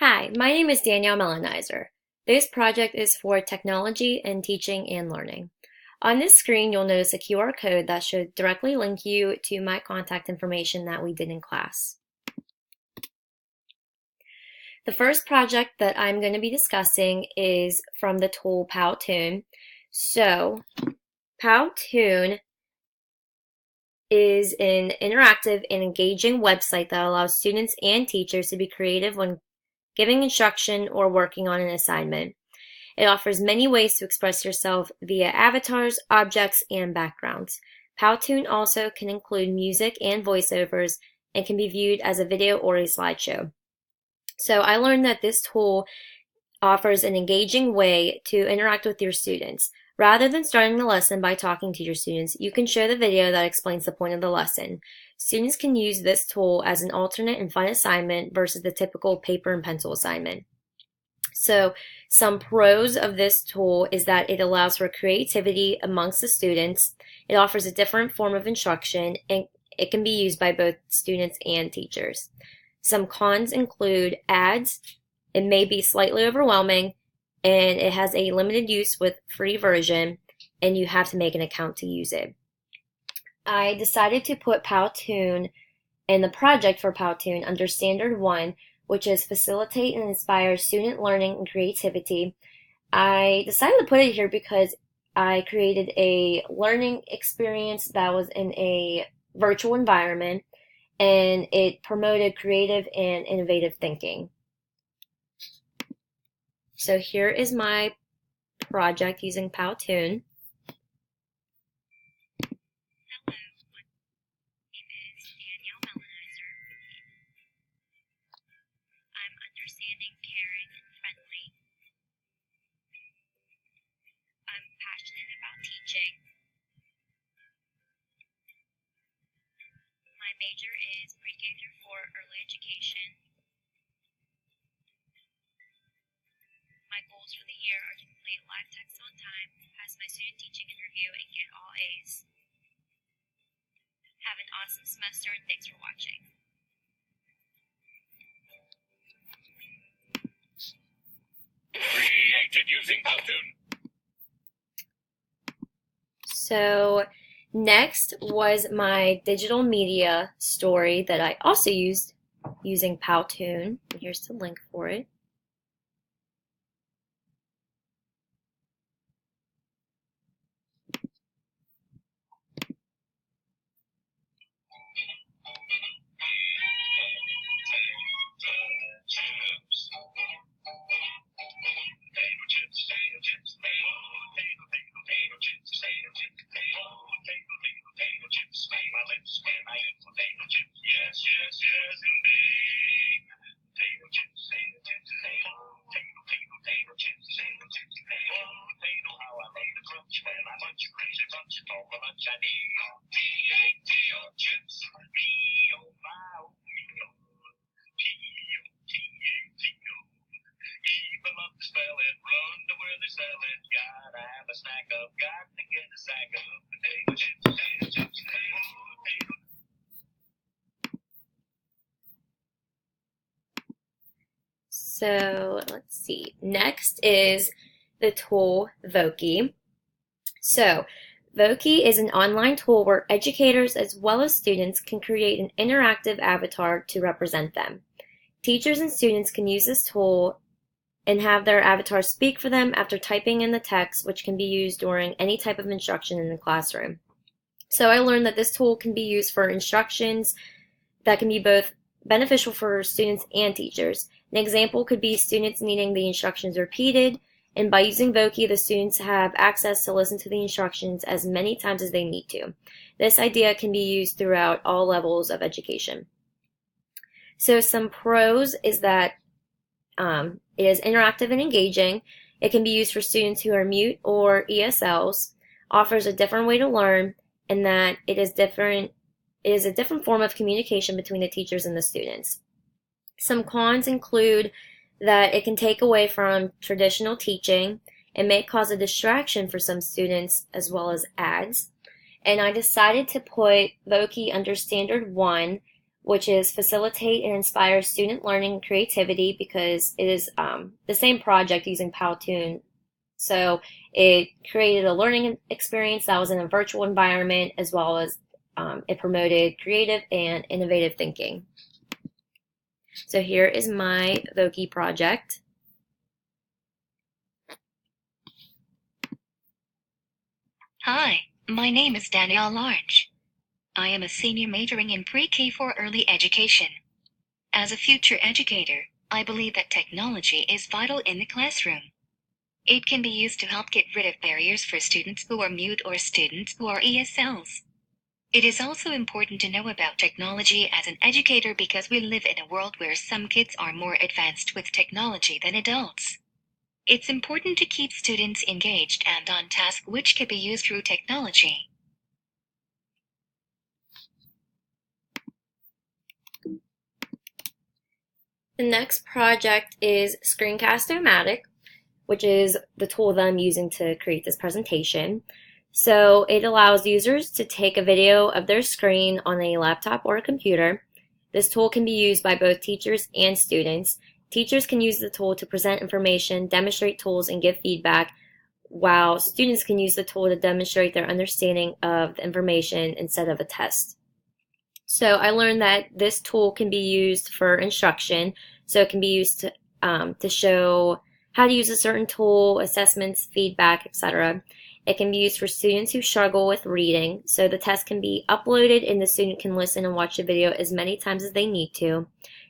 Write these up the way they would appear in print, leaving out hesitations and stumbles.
Hi, my name is Danielle Melanizer. This project is for technology and teaching and learning. On this screen, you'll notice a QR code that should directly link you to my contact information that we did in class. The first project that I'm going to be discussing is from the tool Powtoon. So, Powtoon is an interactive and engaging website that allows students and teachers to be creative when giving instruction or working on an assignment. It offers many ways to express yourself via avatars, objects, and backgrounds. Powtoon also can include music and voiceovers and can be viewed as a video or a slideshow. So I learned that this tool offers an engaging way to interact with your students. Rather than starting the lesson by talking to your students, you can show the video that explains the point of the lesson. Students can use this tool as an alternate and fun assignment versus the typical paper and pencil assignment. So some pros of this tool is that it allows for creativity amongst the students. It offers a different form of instruction, and it can be used by both students and teachers. Some cons include ads. It may be slightly overwhelming, and it has a limited use with free version, and you have to make an account to use it. I decided to put Powtoon and the project for Powtoon under Standard 1, which is Facilitate and Inspire Student Learning and Creativity. I decided to put it here because I created a learning experience that was in a virtual environment, and it promoted creative and innovative thinking. So here is my project using Powtoon. Hello, my name is Danielle Melanizer. I'm understanding, caring, and friendly. I'm passionate about teaching. My major is pre-K through 4 early education. My goals for the year are to complete live text on time, pass my student teaching and review, and get all A's. Have an awesome semester, and thanks for watching. Created using Powtoon. So next was my digital media story that I also used using Powtoon. Here's the link for it. Yes, yes, yes, indeed. Potato chips, potato chips, potato, how I made a crunch when I munch a crazy bunch of all the lunch I need. P-A-T-O chips, me-oh-my-oh, me-oh, P-O-T-A-T-O. People love to spell it, run to where they sell it. Gotta have a snack of, got to get a sack of potato chips, potato chips, potato. So let's see. Next is the tool Voki. So Voki is an online tool where educators as well as students can create an interactive avatar to represent them. Teachers and students can use this tool and have their avatar speak for them after typing in the text, which can be used during any type of instruction in the classroom. So I learned that this tool can be used for instructions that can be both beneficial for students and teachers. An example could be students needing the instructions repeated, and by using Voki, the students have access to listen to the instructions as many times as they need to. This idea can be used throughout all levels of education. So some pros is that it is interactive and engaging. It can be used for students who are mute or ESLs, offers a different way to learn, and that it is a different form of communication between the teachers and the students. Some cons include that it can take away from traditional teaching and may cause a distraction for some students as well as ads. And I decided to put Voki under Standard 1, which is facilitate and inspire student learning and creativity, because it is the same project using Powtoon. So it created a learning experience that was in a virtual environment, as well as it promoted creative and innovative thinking. So here is my Voki project. Hi, my name is Danielle Large. I am a senior majoring in pre-K for early education. As a future educator, I believe that technology is vital in the classroom. It can be used to help get rid of barriers for students who are mute or students who are ESLs. It is also important to know about technology as an educator because we live in a world where some kids are more advanced with technology than adults. It's important to keep students engaged and on task, which can be used through technology. The next project is Screencast-O-Matic, which is the tool that I'm using to create this presentation. So it allows users to take a video of their screen on a laptop or a computer. This tool can be used by both teachers and students. Teachers can use the tool to present information, demonstrate tools, and give feedback, while students can use the tool to demonstrate their understanding of the information instead of a test. So I learned that this tool can be used for instruction. So it can be used to show how to use a certain tool, assessments, feedback, etc. It can be used for students who struggle with reading. So the test can be uploaded and the student can listen and watch the video as many times as they need to.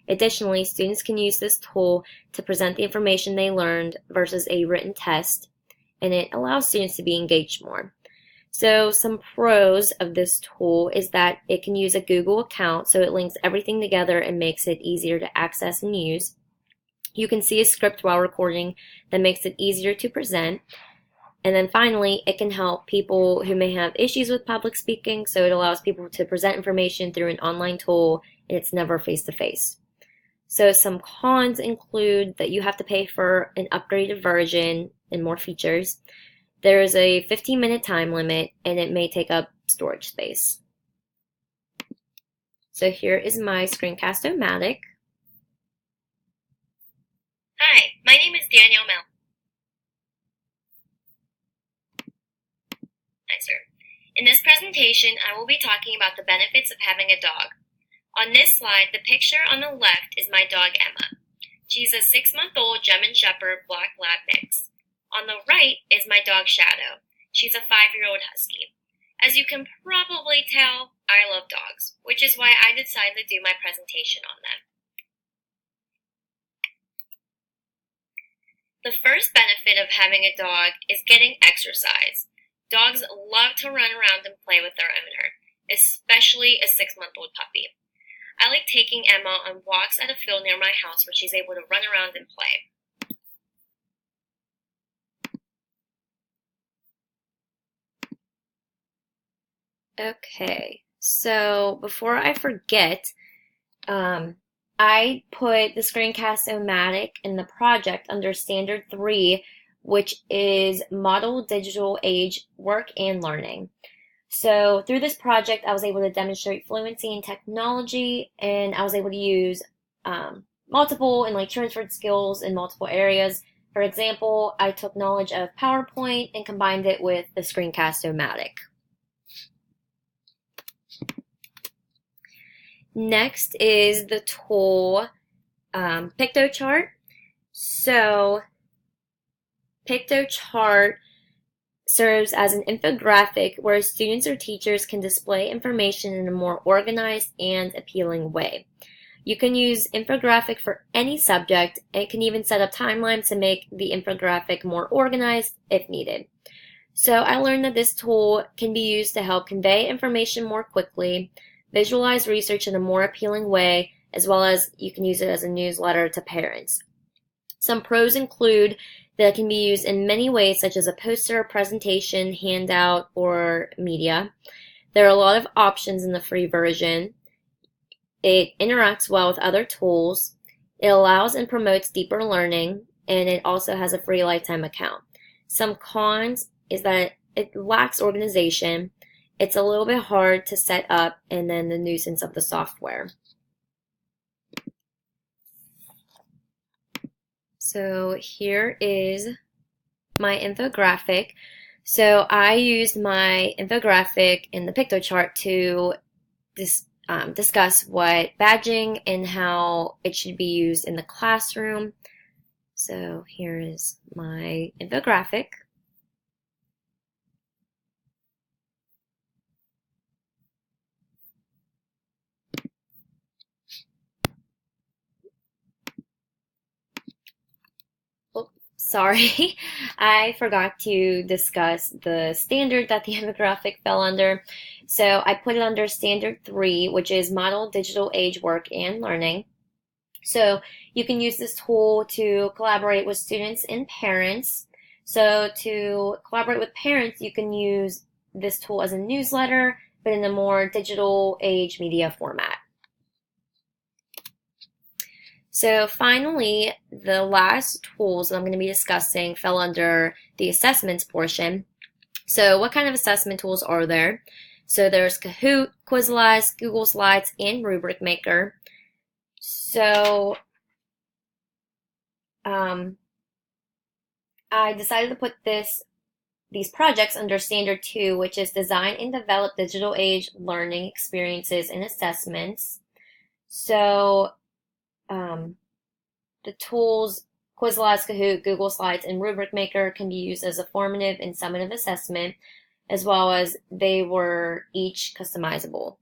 Additionally, students can use this tool to present the information they learned versus a written test, and it allows students to be engaged more. So some pros of this tool is that it can use a Google account, so it links everything together and makes it easier to access and use. You can see a script while recording that makes it easier to present. And then finally, it can help people who may have issues with public speaking, so it allows people to present information through an online tool, and it's never face-to-face. So some cons include that you have to pay for an upgraded version and more features. There is a 15-minute time limit, and it may take up storage space. So here is my Screencast-O-Matic. Hi, my name is Danielle Mel. Hi, sir. In this presentation, I will be talking about the benefits of having a dog. On this slide, the picture on the left is my dog Emma. She's a 6-month-old German Shepherd Black Lab mix. On the right is my dog Shadow. She's a 5-year-old Husky. As you can probably tell, I love dogs, which is why I decided to do my presentation on them. The first benefit of having a dog is getting exercise. Dogs love to run around and play with their owner, especially a 6-month-old puppy. I like taking Emma on walks at a field near my house where she's able to run around and play. Okay, so before I forget, I put the Screencast-O-Matic in the project under Standard 3, which is Model Digital Age Work and Learning. So through this project, I was able to demonstrate fluency in technology, and I was able to use multiple and transferred skills in multiple areas. For example, I took knowledge of PowerPoint and combined it with the Screencast-O-Matic. Next is the tool PictoChart. So PictoChart serves as an infographic where students or teachers can display information in a more organized and appealing way. You can use infographic for any subject, and can even set up timelines to make the infographic more organized if needed. So I learned that this tool can be used to help convey information more quickly, visualize research in a more appealing way, as well as you can use it as a newsletter to parents. Some pros include that it can be used in many ways, such as a poster, presentation, handout, or media. There are a lot of options in the free version. It interacts well with other tools. It allows and promotes deeper learning, and it also has a free lifetime account. Some cons is that it lacks organization. It's a little bit hard to set up, and then the nuisance of the software. So here is my infographic. So I used my infographic in the Pictochart to discuss what badging and how it should be used in the classroom. So here is my infographic. Sorry, I forgot to discuss the standard that the infographic fell under. So I put it under standard 3, which is model digital age work and learning. So you can use this tool to collaborate with students and parents. So to collaborate with parents, you can use this tool as a newsletter, but in a more digital age media format. So finally, the last tools that I'm going to be discussing fell under the assessments portion. So what kind of assessment tools are there? So there's Kahoot, Quizlet, Google Slides, and Rubric Maker. So I decided to put these projects under standard 2, which is design and develop digital age learning experiences and assessments. So the tools Quizlet, Kahoot, Google Slides, and Rubric Maker can be used as a formative and summative assessment, as well as they were each customizable.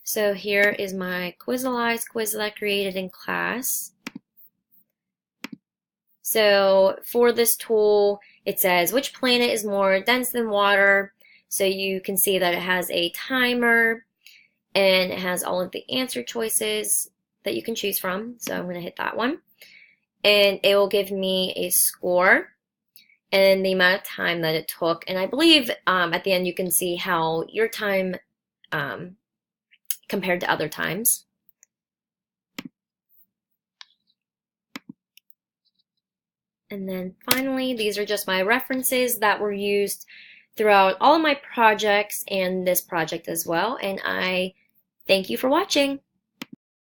So here is my Quizlet created in class. So for this tool, it says which planet is more dense than water. So you can see that it has a timer and it has all of the answer choices that you can choose from. So I'm going to hit that one. And it will give me a score and the amount of time that it took. And I believe at the end you can see how your time compared to other times. And then finally, these are just my references that were used throughout all of my projects and this project as well. And I thank you for watching.